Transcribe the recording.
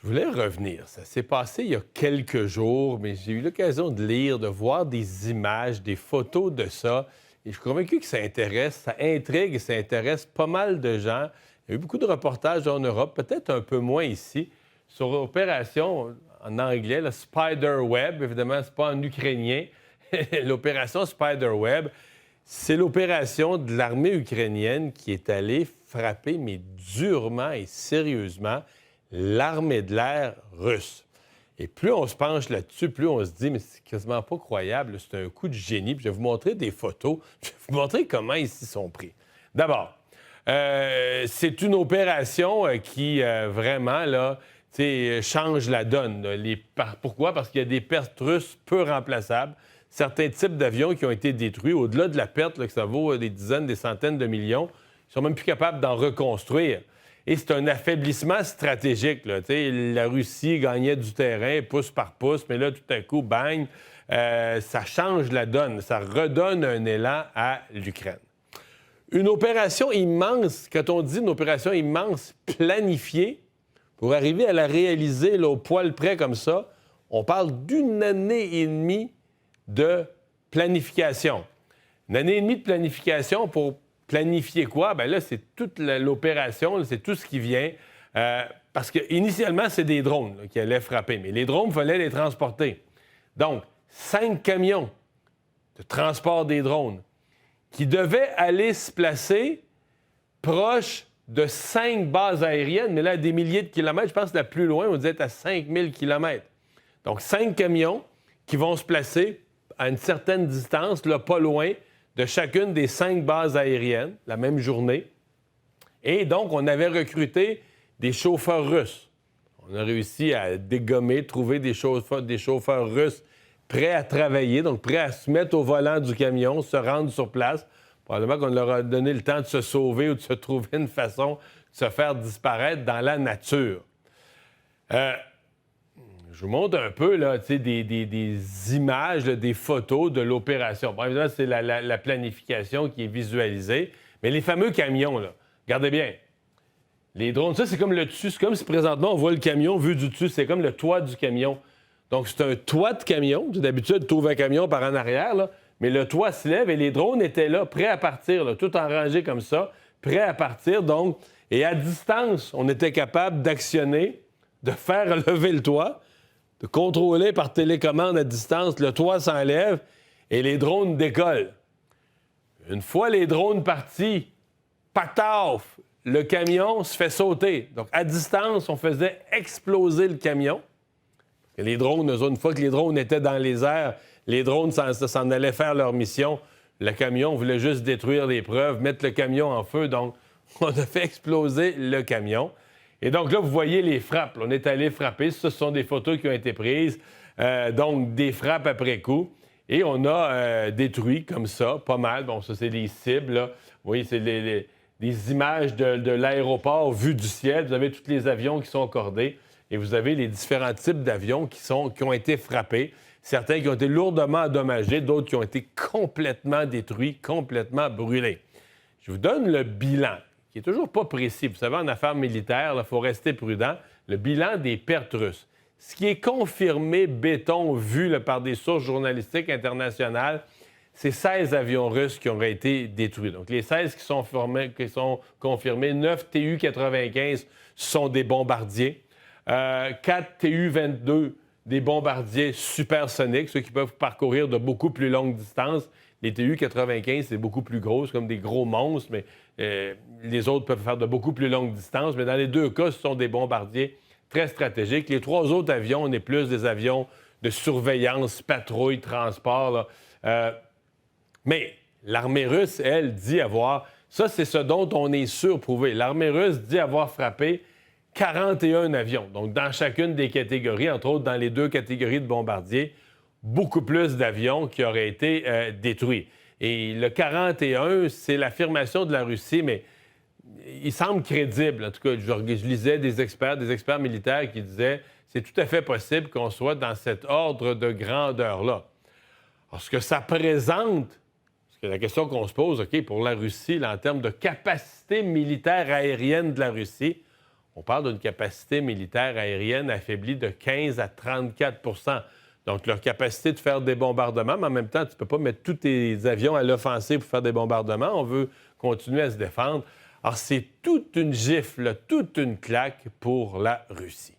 Je voulais revenir. Ça s'est passé il y a quelques jours, mais j'ai eu l'occasion de lire, de voir des images, des photos de ça. Et je suis convaincu que ça intéresse, ça intrigue et ça intéresse pas mal de gens. Il y a eu beaucoup de reportages en Europe, peut-être un peu moins ici, sur l'opération, en anglais, le Spiderweb. Évidemment, c'est pas en ukrainien. L'opération Spiderweb, c'est l'opération de l'armée ukrainienne qui est allée frapper, mais durement et sérieusement, l'armée de l'air russe. Et plus on se penche là-dessus, plus on se dit, mais c'est quasiment pas croyable, c'est un coup de génie. Puis je vais vous montrer des photos, je vais vous montrer comment ils s'y sont pris. D'abord, c'est une opération qui vraiment, là, change la donne. Pourquoi? Parce qu'il y a des pertes russes peu remplaçables. Certains types d'avions qui ont été détruits, au-delà de la perte, là, que ça vaut des dizaines, des centaines de millions, ils sont même plus capables d'en reconstruire. Et c'est un affaiblissement stratégique. Là. La Russie gagnait du terrain pouce par pouce, mais là, tout à coup, bang, ça change la donne. Ça redonne un élan à l'Ukraine. Une opération immense, quand on dit une opération immense planifiée, pour arriver à la réaliser là, au poil près comme ça, on parle d'une année et demie de planification. Une année et demie de planification pour planifier quoi? Bien là, c'est toute l'opération, c'est tout ce qui vient. Parce qu'initialement, c'est des drones là, qui allaient frapper. Mais les drones, il fallait les transporter. Donc, 5 camions de transport des drones qui devaient aller se placer proche de 5 bases aériennes, mais là, à des milliers de kilomètres. Je pense que la plus loin, on disait à 5000 kilomètres. Donc, 5 camions qui vont se placer à une certaine distance, là, pas loin, de chacune des 5 bases aériennes, la même journée. Et donc, on avait recruté des chauffeurs russes. On a réussi à dégommer, trouver des chauffeurs russes prêts à travailler, donc prêts à se mettre au volant du camion, se rendre sur place. Probablement qu'on leur a donné le temps de se sauver ou de se trouver une façon de se faire disparaître dans la nature. Je vous montre un peu là, des images, là, des photos de l'opération. Bon, évidemment, c'est la planification qui est visualisée. Mais les fameux camions, là, regardez bien. Les drones, ça, c'est comme le dessus. C'est comme si présentement, on voit le camion vu du dessus. C'est comme le toit du camion. Donc, c'est un toit de camion. D'habitude, tu ouvres un camion par en arrière, là, mais le toit se lève et les drones étaient là, prêts à partir, là, tout en rangée comme ça, prêts à partir. Donc, et à distance, on était capable d'actionner, de faire lever le toit, de contrôler par télécommande à distance, le toit s'enlève et les drones décollent. Une fois les drones partis, pataf, le camion se fait sauter. Donc, à distance, on faisait exploser le camion. Et les drones, une fois que les drones étaient dans les airs, les drones s'en allaient faire leur mission. Le camion voulait juste détruire les preuves, mettre le camion en feu. Donc, on a fait exploser le camion. Et donc là, vous voyez les frappes. On est allé frapper. Ce sont des photos qui ont été prises. Donc, des frappes après coup. Et on a détruit comme ça, pas mal. Bon, ça, c'est des cibles. Là. Vous voyez, c'est des images de l'aéroport vu du ciel. Vous avez tous les avions qui sont accordés. Et vous avez les différents types d'avions qui ont été frappés. Certains qui ont été lourdement endommagés, d'autres qui ont été complètement détruits, complètement brûlés. Je vous donne le bilan, qui n'est toujours pas précis. Vous savez, en affaires militaires, il faut rester prudent. Le bilan des pertes russes. Ce qui est confirmé, béton, vu là, par des sources journalistiques internationales, c'est 16 avions russes qui auraient été détruits. Donc, les 16 qui sont confirmés, 9 Tu-95 sont des bombardiers, 4 Tu-22 des bombardiers supersoniques, ceux qui peuvent parcourir de beaucoup plus longues distances. Les Tu-95, c'est beaucoup plus gros, c'est comme des gros monstres, mais les autres peuvent faire de beaucoup plus longues distances. Mais dans les deux cas, ce sont des bombardiers très stratégiques. Les 3 autres avions, on est plus des avions de surveillance, patrouille, transport. Là. Mais l'armée russe, elle, dit avoir... Ça, c'est ce dont on est sûr prouvé. L'armée russe dit avoir frappé 41 avions. Donc, dans chacune des catégories, entre autres dans les 2 catégories de bombardiers, beaucoup plus d'avions qui auraient été détruits. Et le 41, c'est l'affirmation de la Russie, mais il semble crédible. En tout cas, je lisais des experts militaires qui disaient c'est tout à fait possible qu'on soit dans cet ordre de grandeur-là. Alors, ce que ça présente, parce que la question qu'on se pose, OK, pour la Russie, là, en termes de capacité militaire aérienne de la Russie, on parle d'une capacité militaire aérienne affaiblie de 15 à 34 Donc, leur capacité de faire des bombardements, mais en même temps, tu ne peux pas mettre tous tes avions à l'offensive pour faire des bombardements. On veut continuer à se défendre. Alors, c'est toute une gifle, toute une claque pour la Russie.